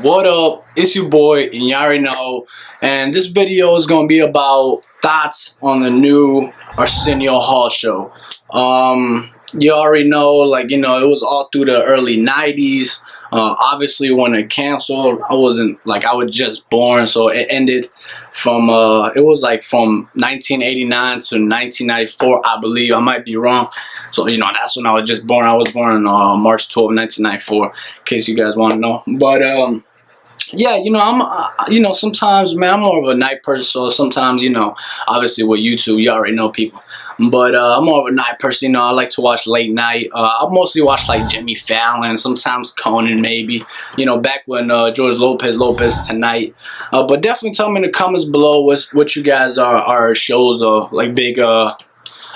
What up? It's your boy, and you already know. And this video is gonna be about thoughts on the new Arsenio Hall show. You already know, like, it was all through the early '90s. Obviously, when it canceled, I was just born, so it ended from it was like from 1989 to 1994, I believe. I might be wrong. So that's when I was just born. I was born on March 12, 1994. In case you guys want to know. But yeah, I'm sometimes, man, I'm more of a night person. So sometimes, obviously with YouTube, you already know people. But I'm more of a night person. I like to watch late night. I mostly watch like Jimmy Fallon, sometimes Conan, maybe. Back when George Lopez Tonight. But definitely tell me in the comments below what you guys are shows like big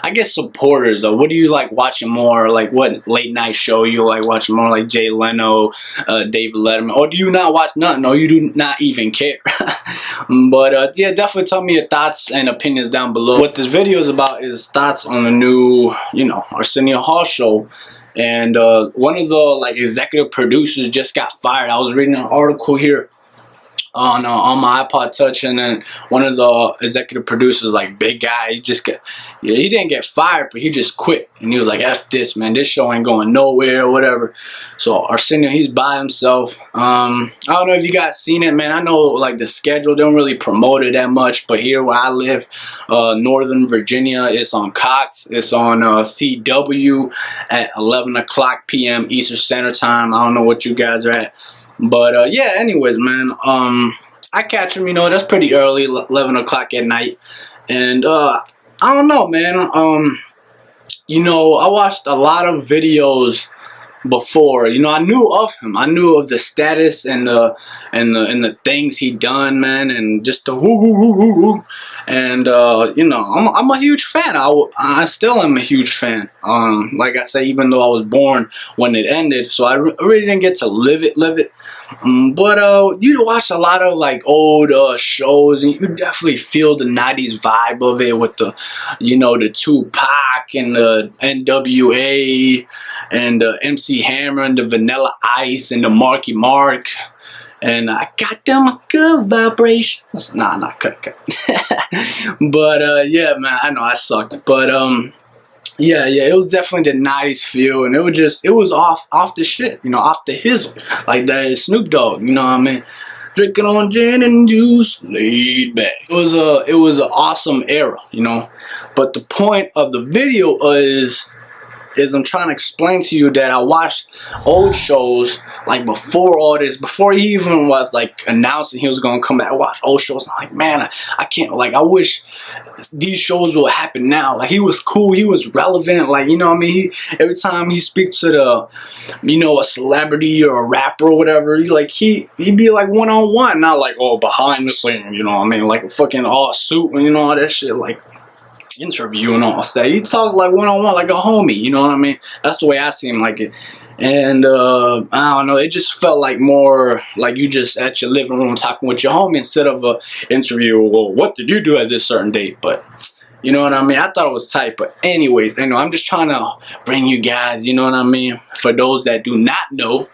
I guess supporters of. What do you like watching more? Like what late night show you like watching more? Like Jay Leno, David Letterman, or do you not watch nothing? Or you do not even care? But yeah, definitely tell me your thoughts and opinions down below. What this video is about is thoughts on the new, Arsenio Hall show. And one of the executive producers just got fired. I was reading an article here on my iPod Touch, and then one of the executive producers, big guy, he didn't get fired, but he just quit, and he was like, F this, man, this show ain't going nowhere or whatever. So Arsenio, he's by himself. I don't know if you guys seen it, man. I know the schedule, they don't really promote it that much, but here where I live, Northern Virginia, it's on Cox. It's on CW at 11 o'clock p.m. Eastern Standard Time. I don't know what you guys are at. But yeah, anyways, man, I catch him, that's pretty early, 11 o'clock at night. And I don't know, man. I watched a lot of videos before. I knew of him. I knew of the status and the things he done, man, and just the woo woo woo woo woo. And I'm a huge fan. I still am a huge fan. Like I say, even though I was born when it ended, so I really didn't get to live it. But you watch a lot of old shows, and you definitely feel the '90s vibe of it with the, the Tupac and the NWA and the MC Hammer and the Vanilla Ice and the Marky Mark. And I got them good vibrations. Nah, not cut. But yeah, man, I know I sucked. But yeah, it was definitely the '90s feel, and it was off the shit, off the hizzle, like that Snoop Dogg, you know what I mean? Drinking on gin and juice, laid back. It was an awesome era, But the point of the video is I'm trying to explain to you that I watched old shows before all this, before he even was announcing he was gonna come back. I watched old shows. I'm like, man, I can't, I wish these shows will happen now. He was cool, he was relevant, you know what I mean? Every time he speaks to a celebrity or a rapper or whatever, he'd be one-on-one, not behind the scene, you know what I mean? A fucking all suit and all that shit, interview and all that. He talk one-on-one, like a homie, you know what I mean? That's the way I see him it. And I don't know, it just felt more you just at your living room talking with your homie instead of a interview. Well, what did you do at this certain date? But you know what I mean? I thought it was tight. But anyways, I'm just trying to bring you guys, you know what I mean, for those that do not know.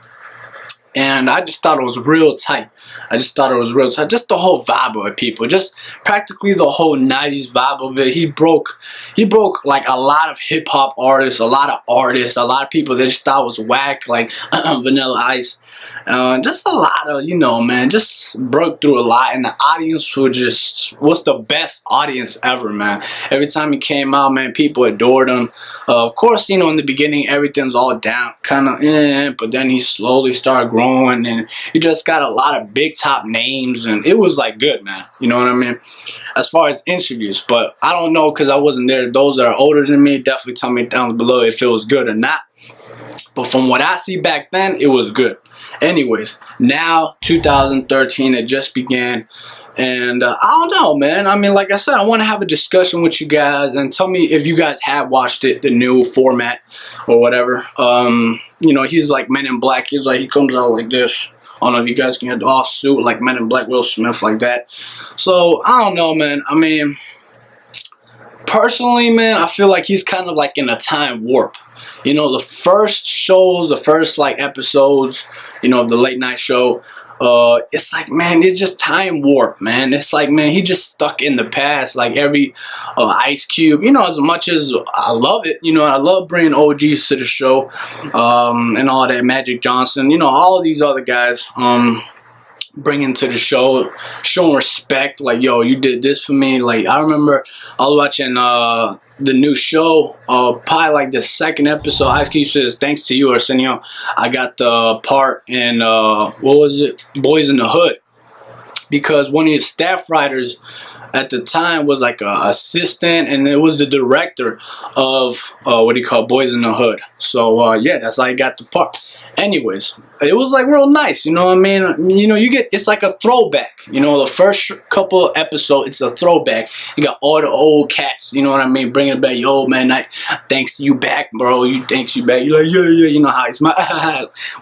And I just thought it was real tight. Just the whole vibe of it, people. Just practically the whole '90s vibe of it. He broke a lot of hip hop artists, a lot of people that just thought was whack, like Vanilla Ice. Just a lot of, man, just broke through a lot, and the audience was the best audience ever, man. Every time he came out, man, people adored him. Of course, in the beginning, everything's all down, kind of, but then he slowly started growing, and he just got a lot of big top names, and it was good, man. You know what I mean? As far as interviews, but I don't know because I wasn't there. Those that are older than me, definitely tell me down below if it was good or not. But from what I see back then, it was good. Anyways, now 2013, it just began, and I don't know, man. I mean, like I said, I want to have a discussion with you guys and tell me if you guys have watched it, the new format or whatever. He's like Men in Black. He comes out like this. I don't know if you guys can get the off suit like Men in Black, Will Smith, like that. So I don't know, man. I mean, personally, man, I feel like he's kind of in a time warp. The first shows, the first episodes, of the late night show, it's like, man, it's just time warp, man. It's like, man, he just stuck in the past, like every Ice Cube, you know, as much as I love it, you know, I love bringing OGs to the show, and all that, Magic Johnson, you know, all of these other guys, bringing to the show, showing respect, like, yo, you did this for me. Like, I remember I was watching the new show, probably like the second episode. Ice Cube says, thanks to you, Arsenio, I got the part in what was it, Boys in the Hood, because one of his staff writers at the time was like a assistant, and it was the director of what do you call Boys in the Hood. So yeah, that's how I got the part. Anyways, it was like real nice, you know what I mean? You know, you get, it's like a throwback. You know, the first couple of episodes, it's a throwback. You got all the old cats, you know what I mean? Bringing it back, yo, man, thanks you back, bro. Thanks you back. You're like, yeah, you know how it's my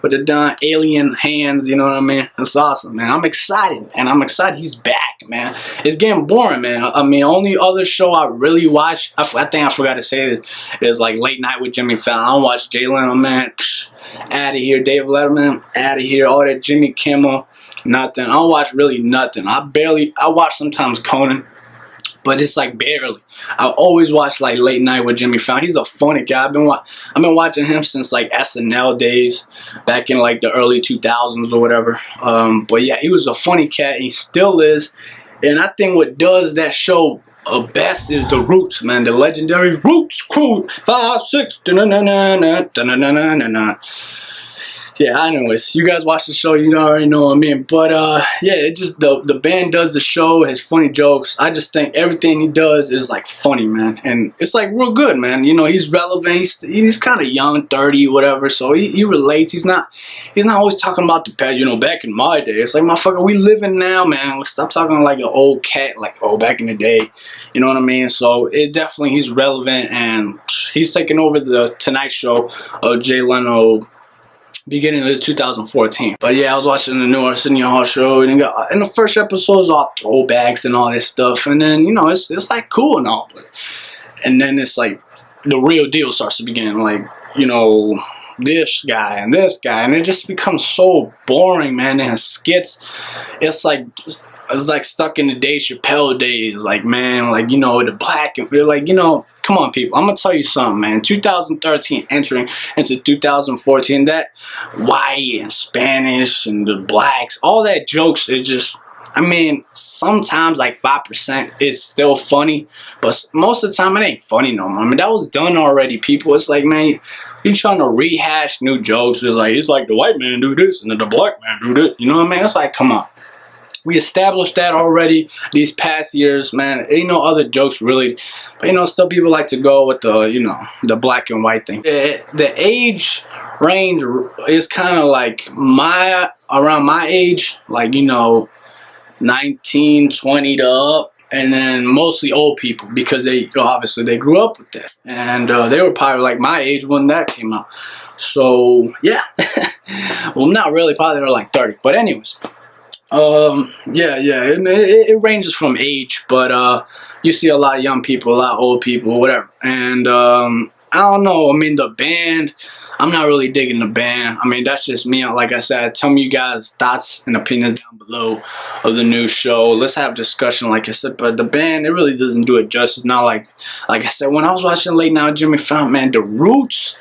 with the done alien hands, you know what I mean? That's awesome, man. I'm excited, and I'm excited he's back, man. It's getting boring, man. I mean, only other show I really watch, I think I forgot to say this, is like Late Night with Jimmy Fallon. I don't watch Jay Leno, man. Out of here. Dave Letterman, out of here. All that Jimmy Kimmel, nothing. I don't watch really nothing. I watch sometimes Conan, but it's like barely. I always watch like Late Night with Jimmy Fallon. He's a funny guy. I've been watching him since like SNL days, back in like the early 2000s or whatever. But yeah, he was a funny cat. He still is. And I think what does that show best is the Roots, man. The legendary Roots crew. 5, 6. Yeah, anyways, you guys watch the show, you already know what I mean. But yeah, it just, the band does the show, has funny jokes. I just think everything he does is like funny, man, and it's like real good, man. You know, he's relevant. He's kind of young, 30, whatever. So he relates. He's not always talking about the past. You know, back in my day, it's like, motherfucker, we living now, man. Let's stop talking like an old cat, like, oh, back in the day. You know what I mean? So it definitely, he's relevant, and he's taking over the Tonight Show of Jay Leno, beginning of this 2014. But yeah, I was watching the new Arsenio show, and the first episode is all throwbacks and all this stuff, and then, you know, it's like cool and all, and then it's like the real deal starts to begin, like, you know, this guy, and it just becomes so boring, man. And skits, it's like stuck in the Dave Chappelle days, like, man, like, you know, the black, and we're like, you know, come on, people, I'm gonna tell you something, man. 2013 entering into 2014, that white and Spanish and the blacks, all that jokes, it just, I mean, sometimes like 5% is still funny, but most of the time it ain't funny no more. I mean, that was done already, people. It's like, man, you trying to rehash new jokes. It's like the white man do this and then the black man do this. You know what I mean? It's like, come on. We established that already these past years, man. Ain't no other jokes really, but, you know, still people like to go with the, you know, the black and white thing. The age range is kind of like around my age, like, you know, 19, 20 to up, and then mostly old people, because they, you know, obviously they grew up with that, and they were probably like my age when that came out. So yeah, well, not really, probably they're like 30, but anyways. Yeah, it ranges from age, but you see a lot of young people, a lot of old people, whatever. And I don't know, I mean, the band, I'm not really digging the band. I mean, that's just me. Like I said, tell me you guys' thoughts and opinions down below of the new show. Let's have discussion, like I said. But the band, it really doesn't do it justice. Not like I said, when I was watching Late Night with Jimmy Fallon, man, the Roots,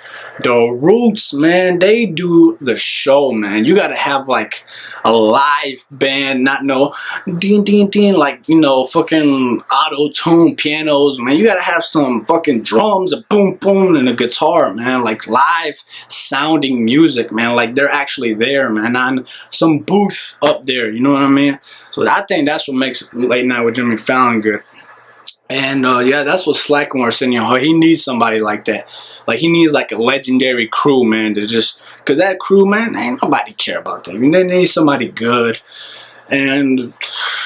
man, they do the show, man. You gotta have like a live band, not no ding ding ding, like, you know, fucking auto-tune pianos, man. You gotta have some fucking drums, a boom boom, and a guitar, man. Like live sounding music, man. Like they're actually there, man, on some booth up there, you know what I mean? So I think that's what makes Late Night with Jimmy Fallon good. And yeah, that's what Slacking Arsenio, he needs somebody like that. Like, he needs like a legendary crew, man, to just, because that crew, man, ain't nobody care about that. I mean, they need somebody good. And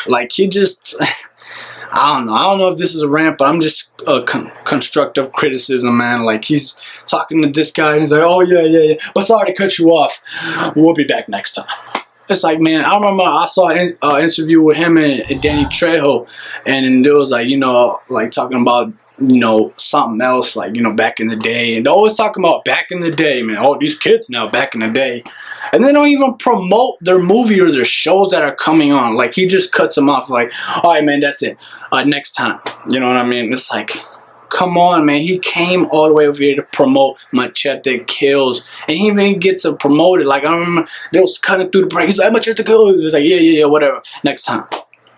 like, he just, I don't know if this is a rant, but I'm just constructive criticism, man. Like, he's talking to this guy, and he's like, oh yeah, but sorry to cut you off, we'll be back next time. It's like, man, I remember I saw an interview with him and Danny Trejo, and it was like, you know, like talking about, you know, something else, like, you know, back in the day, and they're always talking about back in the day, man. Oh, these kids now, back in the day. and they don't even promote their movie or their shows that are coming on. Like, he just cuts them off like, all right, man, that's it. Next time. You know what I mean? It's like, come on, man. He came all the way over here to promote Machete Kills, and he even gets to promote it. Like, I remember they was cutting through the break. He's like, Machete Kills. He's like, yeah, whatever. Next time.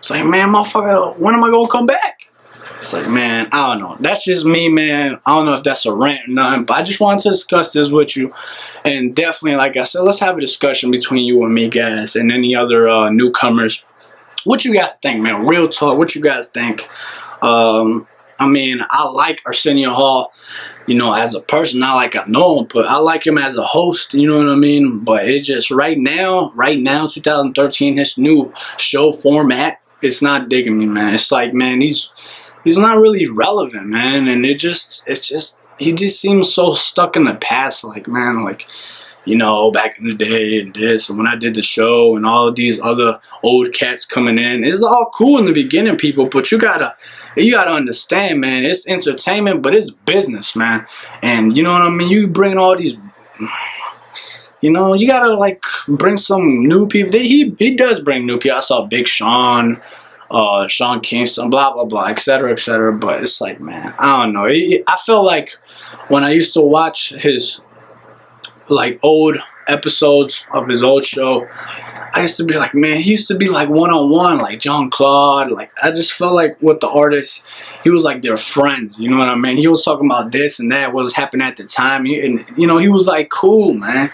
It's like, man, motherfucker, when am I gonna come back? It's like, man, I don't know. That's just me, man. I don't know if that's a rant or nothing, but I just wanted to discuss this with you. And definitely, like I said, let's have a discussion between you and me, guys, and any other newcomers. What you guys think, man? Real talk. What you guys think? I mean, I like Arsenio Hall, you know, as a person. Not like I know him, but I like him as a host, you know what I mean? But it just, right now, 2013, his new show format, it's not digging me, man. It's like, man, he's not really relevant, man. And he just seems so stuck in the past. Like, man, like, you know, back in the day and this, and when I did the show and all of these other old cats coming in. It's all cool in the beginning, people, but you gotta understand, man, it's entertainment, but it's business, man. And you know what I mean? You bring all these, you know, you gotta like bring some new people. He does bring new people. I saw Big Sean, Sean Kingston, blah blah blah, etc., etc. But it's like, man, I don't know. I feel like when I used to watch his like old episodes of his old show, I used to be like, man, he used to be like one-on-one, like John Claude. Like, I just felt like with the artists, he was like their friends, you know what I mean? He was talking about this and that, what was happening at the time, and you know, he was like cool, man.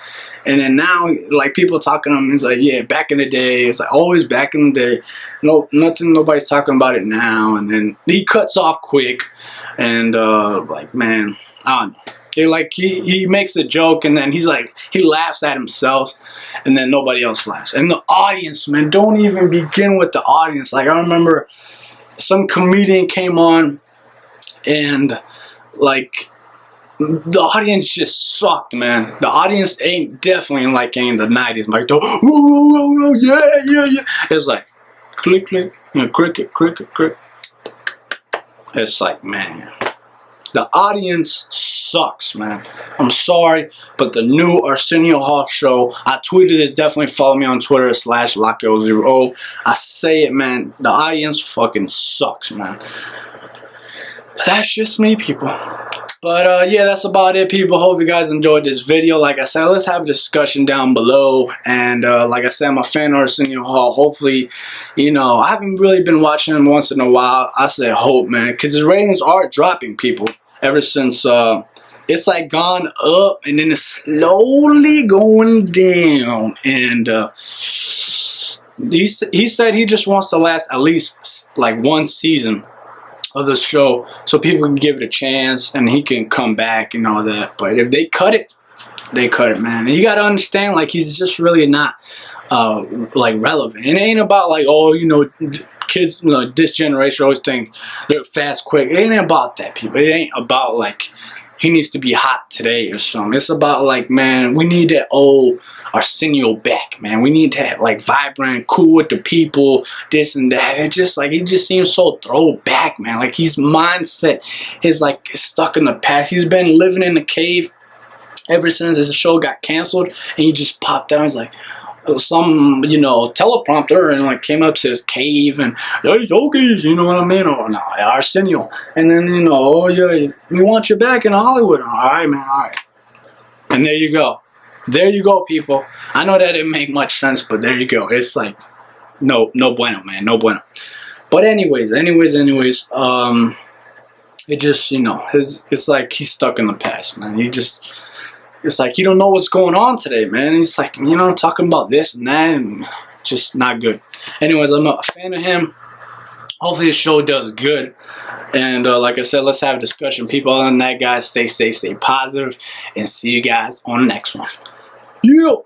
And then now, like, people talking to him, he's like, yeah, back in the day. It's like, always back in the day. No, nobody's talking about it now. And then he cuts off quick, and like, man, I don't know. Like, he makes a joke, and then he's like, he laughs at himself, and then nobody else laughs. And the audience, man, don't even begin with the audience. Like, I remember some comedian came on, and like, the audience just sucked, man. The audience ain't definitely like in the 90s, like, whoa, yeah. It's like, click, you know, cricket. It's like, man, the audience sucks, man. I'm sorry, but the new Arsenio Hall show, I tweeted this, definitely follow me on Twitter, /Locko0. I say it, man, the audience fucking sucks, man. But that's just me, people. But yeah, that's about it, people. Hope you guys enjoyed this video. Like I said, let's have a discussion down below. And like I said, I'm a fan of Arsenio Hall. Hopefully, you know, I haven't really been watching him once in a while. I say hope, man, because his ratings are dropping, people. Ever since it's like gone up and then it's slowly going down. And he said he just wants to last at least like one season of the show so people can give it a chance and he can come back and all that. But if they cut it, they cut it, man. And you gotta understand, like, he's just really not like relevant. It ain't about like, oh, you know, kids, you know, this generation always think they're fast, quick. It ain't about that, people. It ain't about like he needs to be hot today or something. It's about like, man, we need that old Arsenio back, man. We need that like vibrant, cool with the people, this and that. It just like, he just seems so throwback, man. Like, his mindset is like stuck in the past. He's been living in the cave ever since his show got canceled, and he just popped out. He's like, some, you know, teleprompter, and like came up to his cave and, hey, Yogi's, you know what I mean? Or no, Arsenio. And then, you know, oh yeah, we want you back in Hollywood. All right, man, all right. And there you go. There you go, people. I know that didn't make much sense, but there you go. It's like, no bueno, man, no bueno. But anyways, it just, you know, it's like he's stuck in the past, man. It's like, you don't know what's going on today, man. He's like, you know, talking about this and that, and just not good. Anyways, I'm a fan of him. Hopefully the show does good. And like I said, let's have a discussion. People, other than that, guys, stay safe, stay positive, and see you guys on the next one. Yeah.